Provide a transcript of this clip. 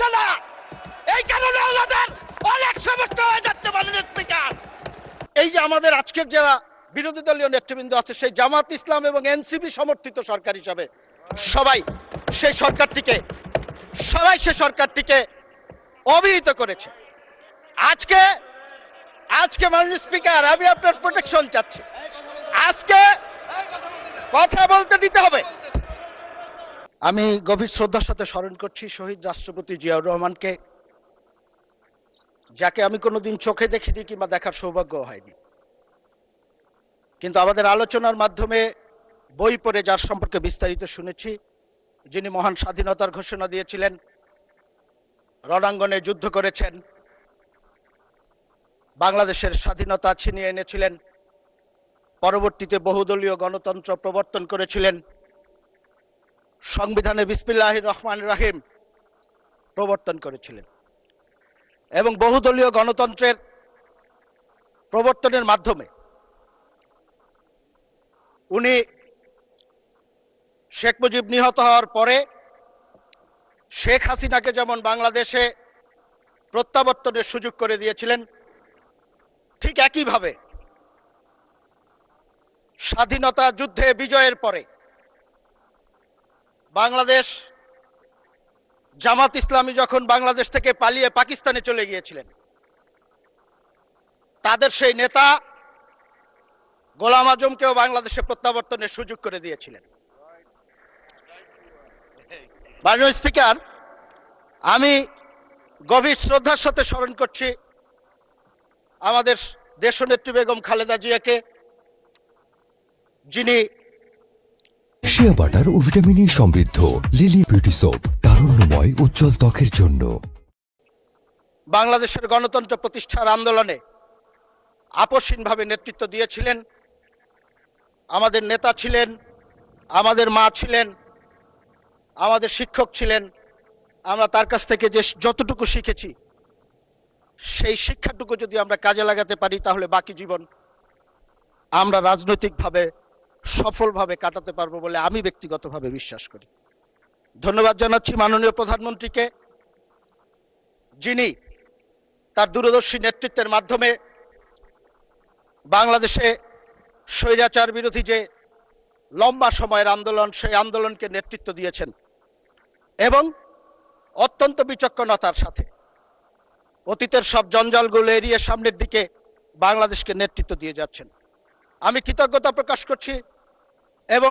হচ্ছে না। এই কারণে আমাদের অনেক সমস্যা হয়ে যাচ্ছে মাননীয় স্পিকার। এই যে আমাদের আজকের যারা বিরোধী দলীয় নেতৃবৃন্দ আছে, সেই জামাত ইসলাম এবং এনসিপি সমর্থিত সরকার হিসাবে সবাই সেই সরকারটিকে অবহিত করেছে। আজকে মাননীয় স্পিকার, আমি আপনার প্রোটেকশন চাচ্ছি। আজকে কথা বলতে দিতে হবে। আমি গভীর শ্রদ্ধার সাথে স্মরণ করছি শহীদ রাষ্ট্রপতি জিয়াউর রহমানকে, যাকে আমি কোনোদিন চোখে দেখিনি কিংবা দেখার সৌভাগ্য হয়নি, কিন্তু আমাদের আলোচনার মাধ্যমে বই পড়ে যার সম্পর্কে বিস্তারিত শুনেছি, যিনি মহান স্বাধীনতার ঘোষণা দিয়েছিলেন, রণাঙ্গনে যুদ্ধ করেছেন, বাংলাদেশের স্বাধীনতা ছিনিয়ে এনেছিলেন, পরবর্তীতে বহুদলীয় গণতন্ত্র প্রবর্তন করেছিলেন, সংবিধানে বিসমিল্লাহির রহমানির রহিম প্রবর্তন করেছিলেন এবং বহুদলীয় গণতন্ত্রের প্রবর্তনের মাধ্যমে উনি শেখ মুজিব নিহত হওয়ার পরে শেখ হাসিনাকে যেমন বাংলাদেশে প্রত্যাবর্তনের সুযোগ করে দিয়েছিলেন, ঠিক একইভাবে স্বাধীনতা যুদ্ধে বিজয়ের পরে বাংলাদেশ জামাত ইসলামী যখন বাংলাদেশ থেকে পালিয়ে পাকিস্তানে চলে গিয়েছিলেন, তাদের সেই নেতা গোলাম আজমকেও বাংলাদেশে প্রত্যাবর্তনের সুযোগ করে দিয়েছিলেন। মাননীয় স্পিকার, আমি গভীর শ্রদ্ধার সাথে স্মরণ করছি আমাদের দেশনেত্রী বেগম খালেদা জিয়াকে, যিনি শিয়া বাটার ও ভিটামিন সমৃদ্ধ লিলি বিউটি সোপ, তারুণ্যময় উজ্জ্বল ত্বকের জন্য। বাংলাদেশের গণতন্ত্র প্রতিষ্ঠার আন্দোলনে আপসহীনভাবে নেতৃত্ব দিয়েছিলেন। আমাদের নেতা ছিলেন, আমাদের মা ছিলেন, আমাদের শিক্ষক ছিলেন। আমরা তার কাছ থেকে যে যতটুকু শিখেছি, সেই শিক্ষাটুকু যদি আমরা কাজে লাগাতে পারি, তাহলে বাকি জীবন আমরা রাজনৈতিকভাবে সফলভাবে কাটাতে পারবো বলে আমি ব্যক্তিগতভাবে বিশ্বাস করি। ধন্যবাদ জানাচ্ছি মাননীয় প্রধানমন্ত্রীকে, যিনি তার দূরদর্শী নেতৃত্বের মাধ্যমে বাংলাদেশে স্বৈরাচার বিরোধী যে লম্বা সময়ের আন্দোলন, সেই আন্দোলনকে নেতৃত্ব দিয়েছেন এবং অত্যন্ত বিচক্ষণতার সাথে অতীতের সব জঞ্জালগুলো এড়িয়ে সামনের দিকে বাংলাদেশকে নেতৃত্ব দিয়ে যাচ্ছেন। আমি কৃতজ্ঞতা প্রকাশ করছি